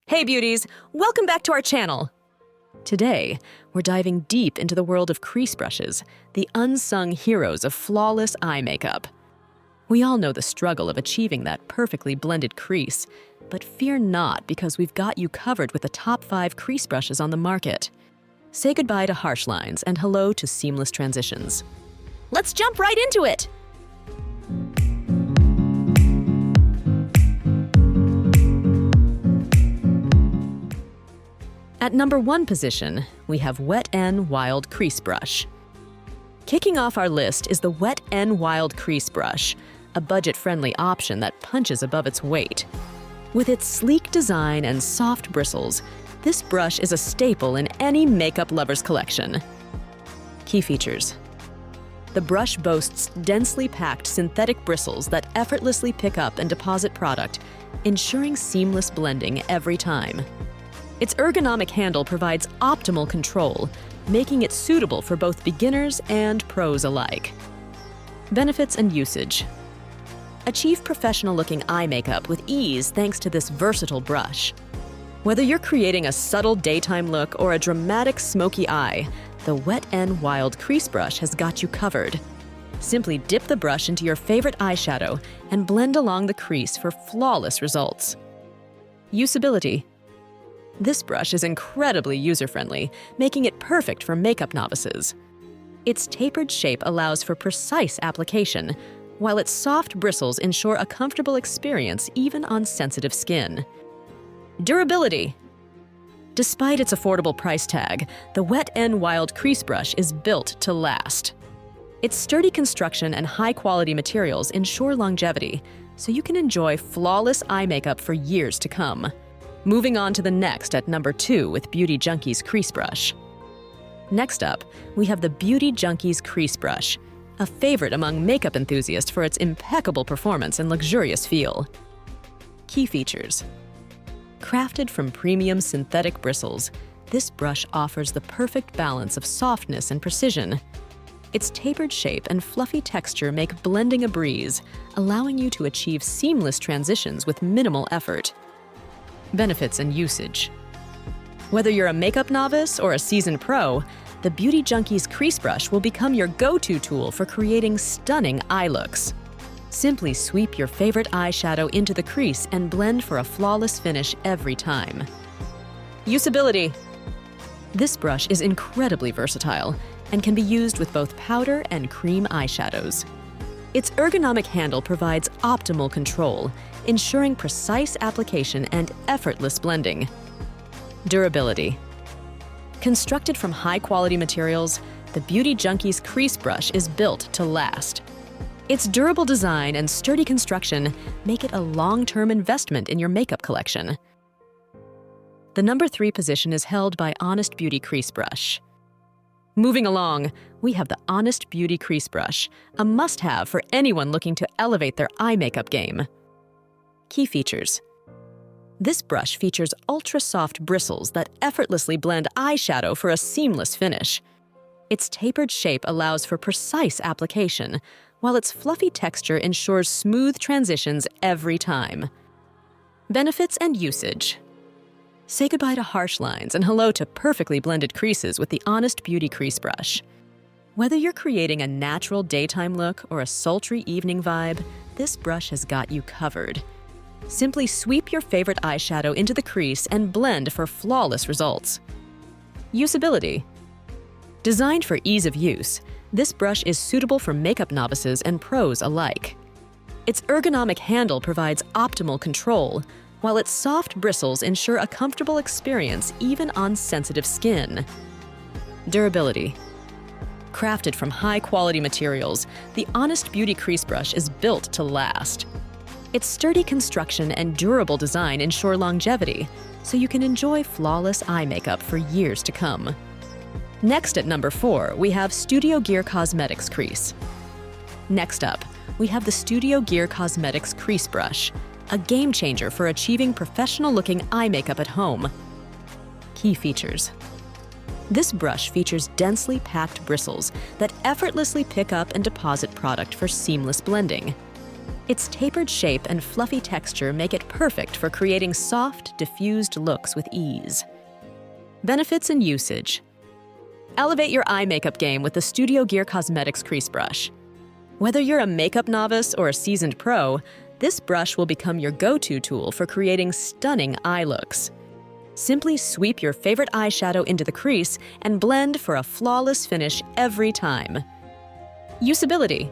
Hey beauties, welcome back to our channel. Today, we're diving deep into the world of crease brushes, the unsung heroes of flawless eye makeup. We all know the struggle of achieving that perfectly blended crease, but fear not because we've got you covered with the top 5 crease brushes on the market. Say goodbye to harsh lines and hello to seamless transitions. Let's jump right into it! At number 1 position, we have Wet n Wild Crease Brush. Kicking off our list is the Wet n Wild Crease Brush, a budget-friendly option that punches above its weight. With its sleek design and soft bristles, this brush is a staple in any makeup lover's collection. Key features. The brush boasts densely packed synthetic bristles that effortlessly pick up and deposit product, ensuring seamless blending every time. Its ergonomic handle provides optimal control, making it suitable for both beginners and pros alike. Benefits and usage. Achieve professional-looking eye makeup with ease thanks to this versatile brush. Whether you're creating a subtle daytime look or a dramatic smoky eye, the Wet n Wild Crease Brush has got you covered. Simply dip the brush into your favorite eyeshadow and blend along the crease for flawless results. Usability. This brush is incredibly user-friendly, making it perfect for makeup novices. Its tapered shape allows for precise application, while its soft bristles ensure a comfortable experience even on sensitive skin. Durability. Despite its affordable price tag, the Wet n Wild Crease Brush is built to last. Its sturdy construction and high-quality materials ensure longevity, so you can enjoy flawless eye makeup for years to come. Moving on to the next at number 2 with Beauty Junkie's Crease Brush. Next up, we have the Beauty Junkie's Crease Brush, a favorite among makeup enthusiasts for its impeccable performance and luxurious feel. Key features. Crafted from premium synthetic bristles, this brush offers the perfect balance of softness and precision. Its tapered shape and fluffy texture make blending a breeze, allowing you to achieve seamless transitions with minimal effort. Benefits and usage. Whether you're a makeup novice or a seasoned pro, the Beauty Junkie's Crease Brush will become your go-to tool for creating stunning eye looks. Simply sweep your favorite eyeshadow into the crease and blend for a flawless finish every time. Usability. This brush is incredibly versatile and can be used with both powder and cream eyeshadows. Its ergonomic handle provides optimal control, ensuring precise application and effortless blending. Durability. Constructed from high-quality materials, the Beauty Junkie's Crease Brush is built to last. Its durable design and sturdy construction make it a long-term investment in your makeup collection. The number 3 position is held by Honest Beauty Crease Brush. Moving along, we have the Honest Beauty Crease Brush, a must-have for anyone looking to elevate their eye makeup game. Key features. This brush features ultra-soft bristles that effortlessly blend eyeshadow for a seamless finish. Its tapered shape allows for precise application, while its fluffy texture ensures smooth transitions every time. Benefits and usage. Say goodbye to harsh lines and hello to perfectly blended creases with the Honest Beauty Crease Brush. Whether you're creating a natural daytime look or a sultry evening vibe, this brush has got you covered. Simply sweep your favorite eyeshadow into the crease and blend for flawless results. Usability. Designed for ease of use, this brush is suitable for makeup novices and pros alike. Its ergonomic handle provides optimal control, while its soft bristles ensure a comfortable experience even on sensitive skin. Durability. Crafted from high-quality materials, the Honest Beauty Crease Brush is built to last. Its sturdy construction and durable design ensure longevity, so you can enjoy flawless eye makeup for years to come. Next at number 4, we have Studio Gear Cosmetics Crease. Next up, we have the Studio Gear Cosmetics Crease Brush, a game changer for achieving professional-looking eye makeup at home. Key features. This brush features densely packed bristles that effortlessly pick up and deposit product for seamless blending. Its tapered shape and fluffy texture make it perfect for creating soft, diffused looks with ease. Benefits and usage. Elevate your eye makeup game with the Studio Gear Cosmetics Crease Brush. Whether you're a makeup novice or a seasoned pro, this brush will become your go-to tool for creating stunning eye looks. Simply sweep your favorite eyeshadow into the crease and blend for a flawless finish every time. Usability.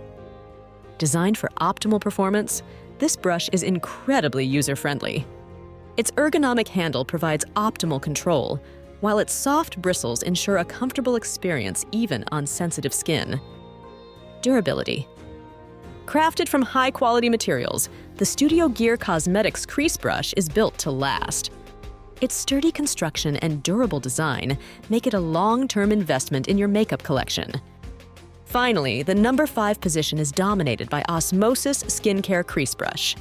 Designed for optimal performance, this brush is incredibly user-friendly. Its ergonomic handle provides optimal control, while its soft bristles ensure a comfortable experience even on sensitive skin. Durability. Crafted from high-quality materials, the Studio Gear Cosmetics Crease Brush is built to last. Its sturdy construction and durable design make it a long-term investment in your makeup collection. Finally, the number 5 position is dominated by Osmosis Skincare Crease Brush.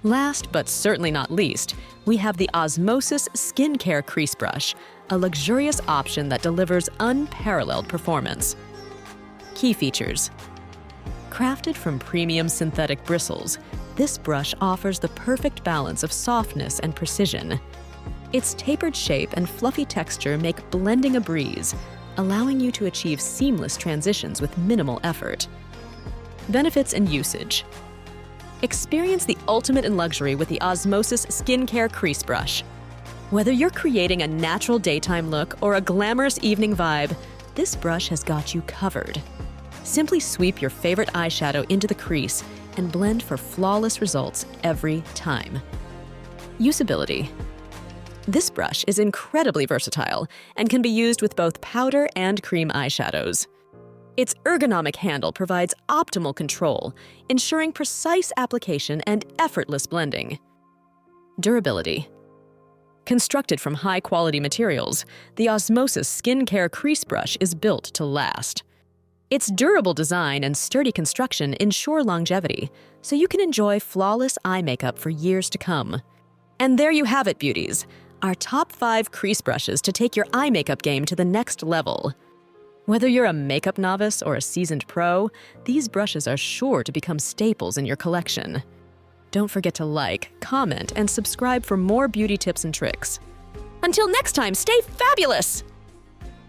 Last but certainly not least, we have the Osmosis Skincare Crease Brush, a luxurious option that delivers unparalleled performance. Key features. Crafted from premium synthetic bristles, this brush offers the perfect balance of softness and precision. Its tapered shape and fluffy texture make blending a breeze, allowing you to achieve seamless transitions with minimal effort. Benefits and usage. Experience the ultimate in luxury with the Osmosis Skincare Crease Brush. Whether you're creating a natural daytime look or a glamorous evening vibe, this brush has got you covered. Simply sweep your favorite eyeshadow into the crease and blend for flawless results every time. Usability. This brush is incredibly versatile and can be used with both powder and cream eyeshadows. Its ergonomic handle provides optimal control, ensuring precise application and effortless blending. Durability. Constructed from high-quality materials, the Osmosis Skincare Crease Brush is built to last. Its durable design and sturdy construction ensure longevity, so you can enjoy flawless eye makeup for years to come. And there you have it, beauties, our top 5 crease brushes to take your eye makeup game to the next level. Whether you're a makeup novice or a seasoned pro, these brushes are sure to become staples in your collection. Don't forget to like, comment, and subscribe for more beauty tips and tricks. Until next time, stay fabulous!